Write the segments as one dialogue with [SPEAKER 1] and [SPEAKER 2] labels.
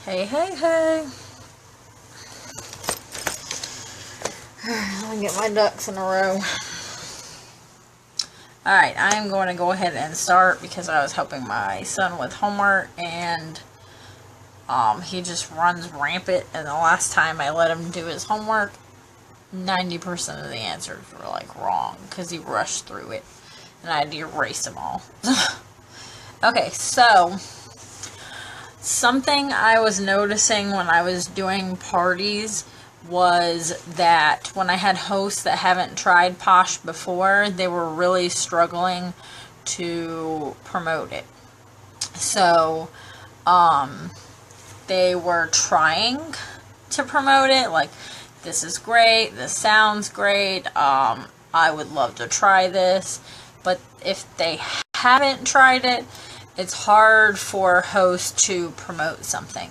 [SPEAKER 1] Hey, hey, hey. Let me get my ducks in a row. Alright, I'm going to go ahead and start because I was helping my son with homework and he just runs rampant, and the last time I let him do his homework, 90% of the answers were like wrong because he rushed through it and I had to erase them all. Okay, so something I was noticing when I was doing parties was that when I had hosts that haven't tried Posh before, they were really struggling to promote it. So, they were trying to promote it, like, this is great, this sounds great, I would love to try this, but if they haven't tried it, it's hard for hosts to promote something.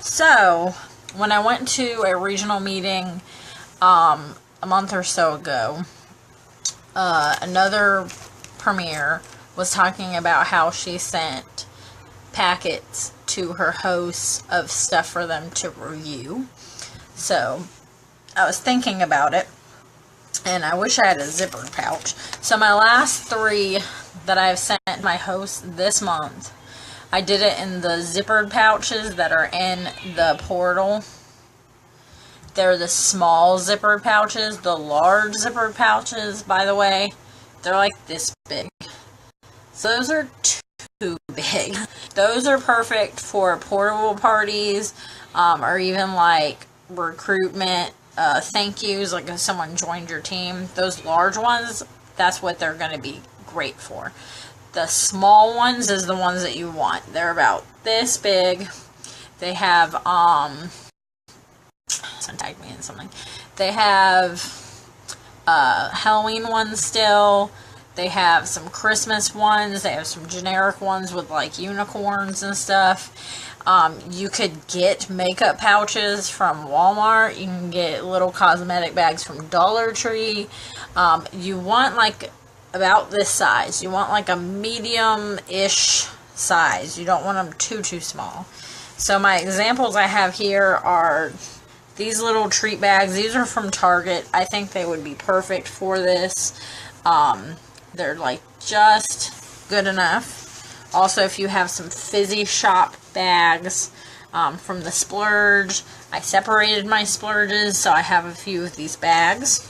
[SPEAKER 1] So, when I went to a regional meeting a month or so ago, another premier was talking about how she sent packets to her hosts of stuff for them to review. So, I was thinking about it, and I wish I had a zippered pouch. So my last 3 that I've sent my hosts this month, I did it in the zippered pouches that are in the portal. They're the small zippered pouches. The large zippered pouches, by the way, they're like this big. So those are too big. Those are perfect for portable parties, or even like recruitment thank yous, like if someone joined your team. Those large ones, that's what they're going to be great for. The small ones is the ones that you want. They're about this big. They have someone tagged me in something. They have Halloween ones still. They have some Christmas ones. They have some generic ones with like unicorns and stuff. You could get makeup pouches from Walmart. You can get little cosmetic bags from Dollar Tree. You want like about this size. You want like a medium-ish size. You don't want them too small. So my examples I have here are these little treat bags. These are from Target. I think they would be perfect for this. They're like just good enough. Also, if you have some Fizzy Shop bags from the Splurge, I separated my splurges, so I have a few of these bags.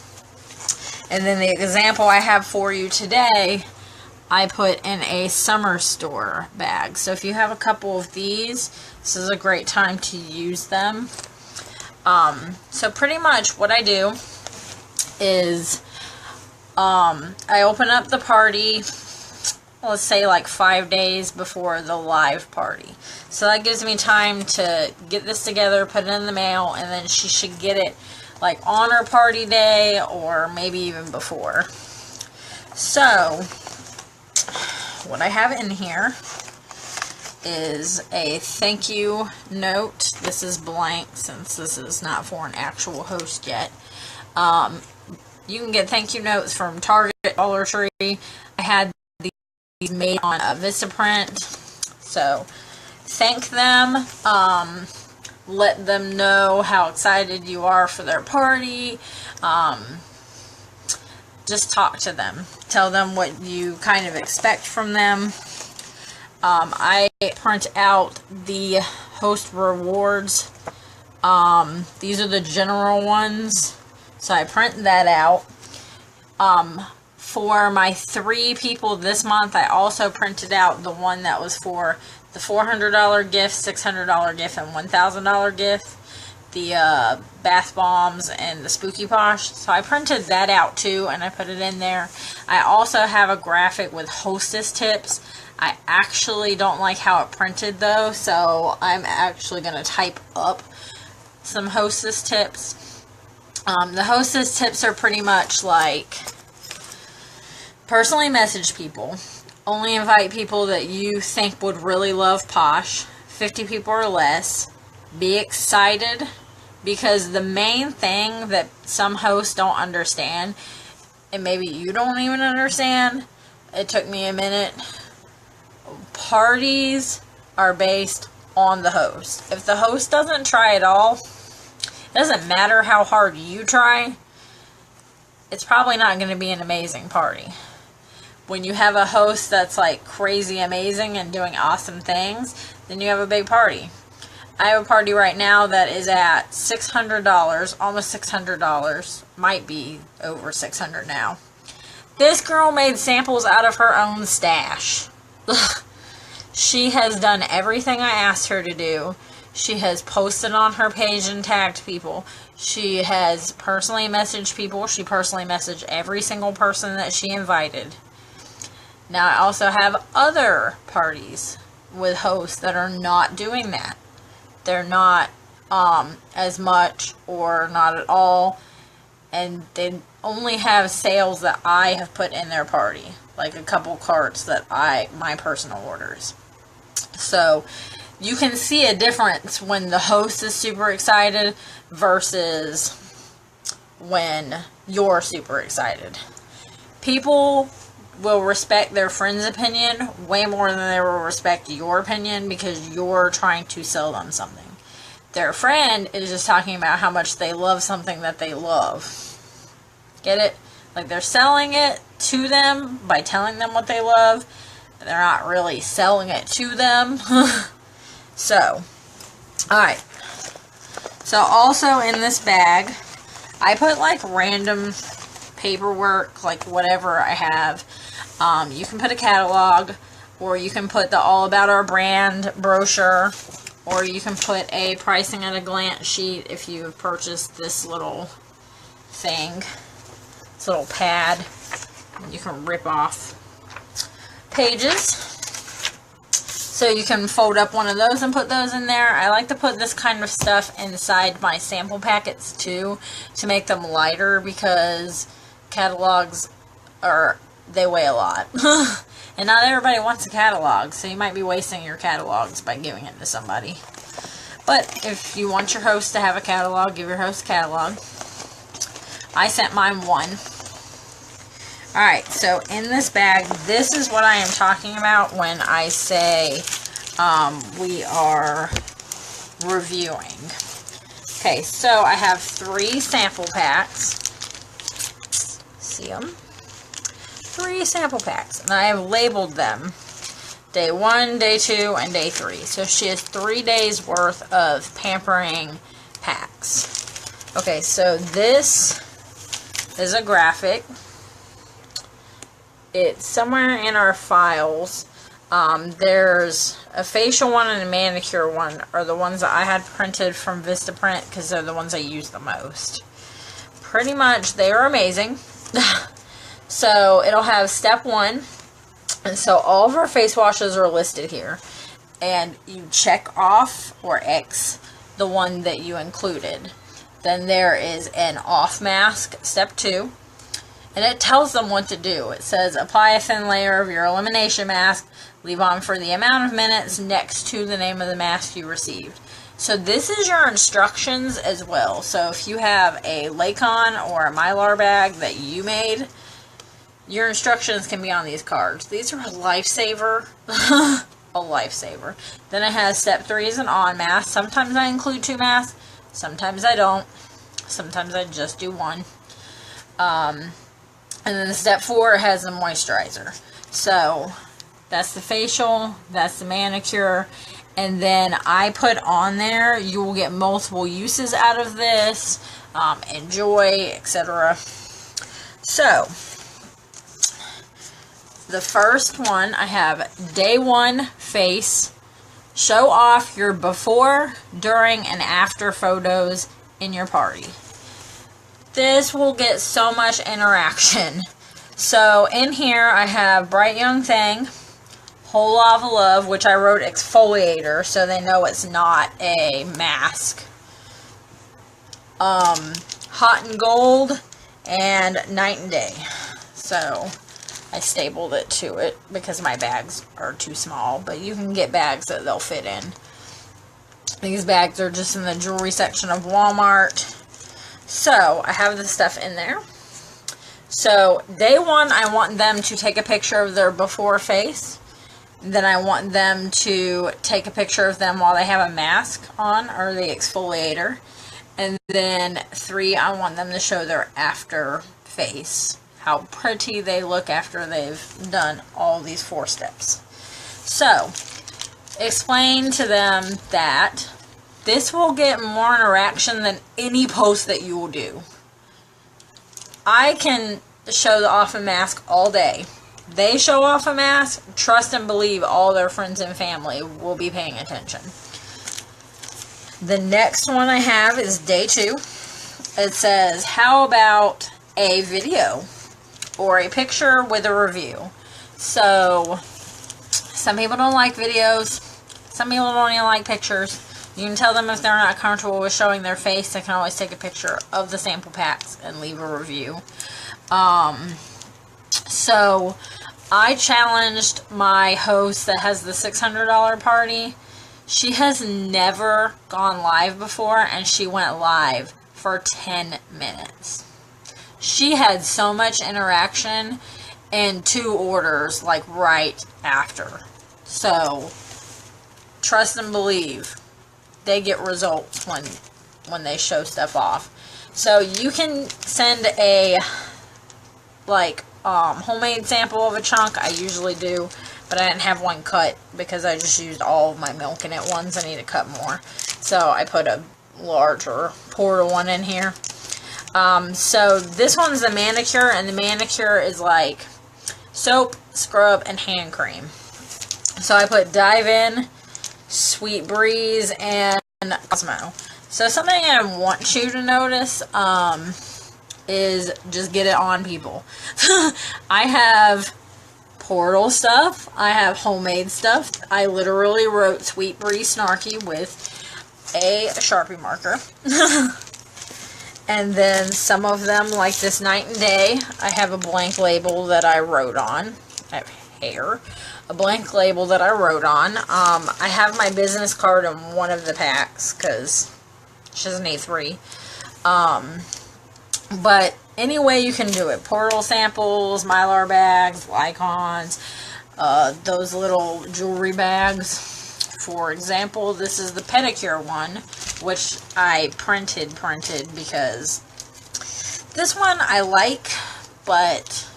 [SPEAKER 1] And then the example I have for you today, I put in a summer store bag. So if you have a couple of these, this is a great time to use them. So pretty much what I do is I open up the party, let's say like 5 days before the live party. So that gives me time to get this together, put it in the mail, and then she should get it like on her party day or maybe even before. So what I have in here is a thank you note. This is blank since this is not for an actual host yet. You can get thank you notes from Target, Dollar Tree. I had these made on a Vistaprint. So thank them. Let them know how excited you are for their party. Just talk to them. Tell them what you kind of expect from them. I print out the host rewards. These are the general ones. So I print that out. For my 3 people this month, I also printed out the one that was for the $400 gift, $600 gift, and $1,000 gift. The bath bombs and the Spooky Posh. So I printed that out too, and I put it in there. I also have a graphic with hostess tips. I actually don't like how it printed though, so I'm actually going to type up some hostess tips. The hostess tips are pretty much like personally message people. Only invite people that you think would really love Posh. 50 people or less. Be excited, because the main thing that some hosts don't understand, and maybe you don't even understand, it took me a minute, parties are based on the host. If the host doesn't try at all, it doesn't matter how hard you try, it's probably not going to be an amazing party. When you have a host that's like crazy amazing and doing awesome things, then you have a big party. I have a party right now that is at $600, almost $600, might be over $600 now. This girl made samples out of her own stash. She has done everything I asked her to do. She has posted on her page and tagged people. She has personally messaged people. She personally messaged every single person that she invited. Now, I also have other parties with hosts that are not doing that. They're not as much or not at all. And they only have sales that I have put in their party. Like a couple carts that my personal orders. So, you can see a difference when the host is super excited versus when you're super excited. People will respect their friend's opinion way more than they will respect your opinion because you're trying to sell them something. Their friend is just talking about how much they love something that they love. Get it? Like they're selling it to them by telling them what they love. But they're not really selling it to them. So, alright. So also in this bag, I put like random paperwork, like whatever I have. You can put a catalog, or you can put the All About Our Brand brochure, or you can put a pricing at a glance sheet if you've purchased this little thing, this little pad. You can rip off pages. So you can fold up one of those and put those in there. I like to put this kind of stuff inside my sample packets too, to make them lighter, because catalogs they weigh a lot. And not everybody wants a catalog, so you might be wasting your catalogs by giving it to somebody. But if you want your host to have a catalog, give your host a catalog. I sent mine one. Alright, so in this bag, this is what I am talking about when I say we are reviewing. Okay, so I have 3 sample packs. See them? 3 sample packs, and I have labeled them day 1, day 2, and day 3. So she has 3 days worth of pampering packs. Okay, so this is a graphic. It's somewhere in our files. There's a facial one and a manicure one are the ones that I had printed from Vistaprint because they're the ones I use the most. Pretty much, they are amazing. So, it'll have step 1. And so, all of our face washes are listed here. And you check off or X the one that you included. Then there is an off mask, step 2. And it tells them what to do. It says, apply a thin layer of your elimination mask. Leave on for the amount of minutes next to the name of the mask you received. So this is your instructions as well. So if you have a Lakon or a Mylar bag that you made, your instructions can be on these cards. These are a lifesaver. A lifesaver. Then it has step 3 is an on mask. Sometimes I include 2 masks. Sometimes I don't. Sometimes I just do 1. And then step 4 has a moisturizer. So that's the facial, that's the manicure, and then I put on there, you will get multiple uses out of this, enjoy, etc. So, the first one, I have day 1 face. Show off your before, during, and after photos in your party. This will get so much interaction. So in here I have Bright Young Thing, Whole Lava Love, which I wrote exfoliator so they know it's not a mask. Hot and Gold, and Night and Day. So I stapled it to it because my bags are too small, but you can get bags that they'll fit in. These bags are just in the jewelry section of Walmart. So, I have this stuff in there. So, day 1, I want them to take a picture of their before face. Then I want them to take a picture of them while they have a mask on, or the exfoliator. And then 3, I want them to show their after face, how pretty they look after they've done all these 4 steps. So, explain to them that this will get more interaction than any post that you will do. I can show the off a mask all day. They show off a mask, trust and believe all their friends and family will be paying attention. The next one I have is day 2. It says, how about a video or a picture with a review? So, some people don't like videos. Some people don't even like pictures. You can tell them if they're not comfortable with showing their face, they can always take a picture of the sample packs and leave a review. So, I challenged my host that has the $600 party. She has never gone live before, and she went live for 10 minutes. She had so much interaction and 2 orders, like, right after. So, trust and believe, they get results when they show stuff off. So, you can send a, like, homemade sample of a chunk. I usually do, but I didn't have one cut because I just used all of my milk in it once. I need to cut more, so I put a larger portal one in here. So this one's the manicure, and the manicure is like soap, scrub, and hand cream. So I put Dive In, Sweet Breeze, and Osmo. So something I want you to notice, is just get it on people. I have portal stuff. I have homemade stuff. I literally wrote Sweet Breeze Snarky with a Sharpie marker. And then some of them, like this Night and Day, I have a blank label that I wrote on. I have hair. A blank label that I wrote on. I have my business card in one of the packs because she doesn't need 3. But any way you can do it. Portal samples, Mylar bags, Lycons, those little jewelry bags. For example, this is the pedicure one, which I printed because this one I like, but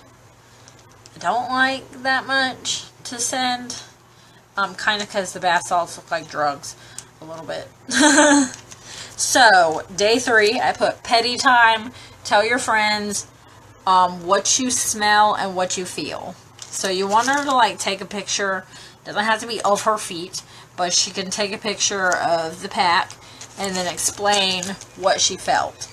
[SPEAKER 1] I don't like that much to send. Kind of because the bath salts look like drugs a little bit. So, day 3, I put petty time. Tell your friends what you smell and what you feel. So you want her to like take a picture. Doesn't have to be of her feet, but she can take a picture of the pack and then explain what she felt.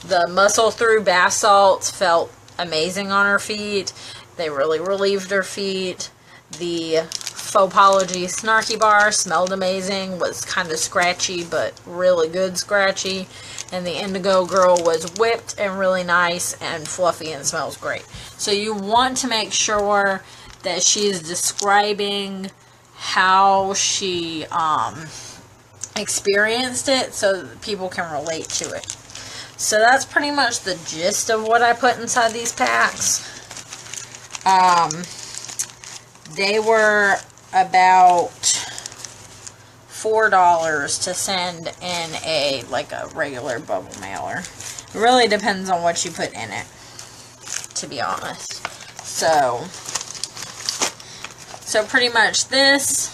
[SPEAKER 1] The muscle through bath salts felt amazing on her feet. They really relieved her feet. The Faux-pology Snarky Bar smelled amazing. Was kind of scratchy, but really good scratchy. And the Indigo Girl was whipped and really nice and fluffy and smells great. So you want to make sure that she's describing how she experienced it so that people can relate to it. So that's pretty much the gist of what I put inside these packs. They were about $4 to send in a regular bubble mailer. It really depends on what you put in it, to be honest. So pretty much this,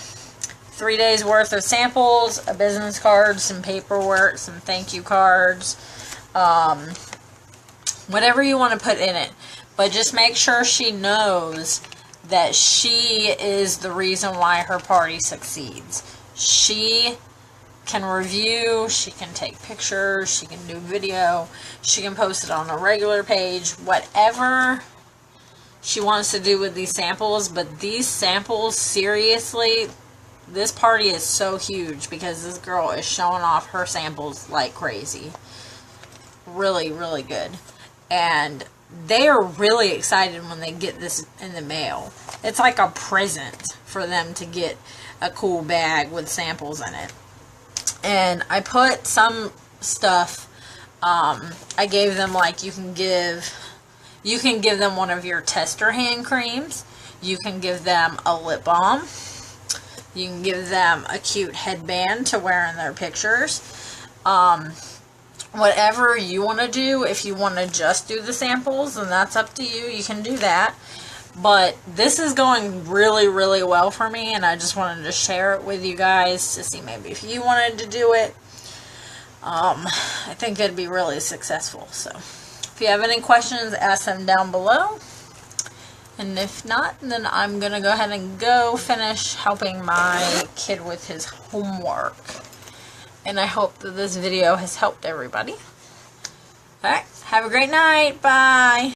[SPEAKER 1] 3 days worth of samples, a business card, some paperwork, some thank you cards, whatever you want to put in it. But just make sure she knows that she is the reason why her party succeeds. She can review, she can take pictures, she can do video, she can post it on a regular page, whatever she wants to do with these samples. But these samples, seriously, this party is so huge because this girl is showing off her samples like crazy. Really, really good. And they are really excited when they get this in the mail. It's like a present for them to get a cool bag with samples in it. And I put some stuff, I gave them, like, you can give them one of your tester hand creams. You can give them a lip balm. You can give them a cute headband to wear in their pictures. Whatever you want to do. If you want to just do the samples, then that's up to you. You can do that. But this is going really, really well for me, and I just wanted to share it with you guys to see maybe if you wanted to do it. I think it'd be really successful. So if you have any questions, ask them down below. And if not, then I'm going to go ahead and go finish helping my kid with his homework. And I hope that this video has helped everybody. Alright, have a great night. Bye.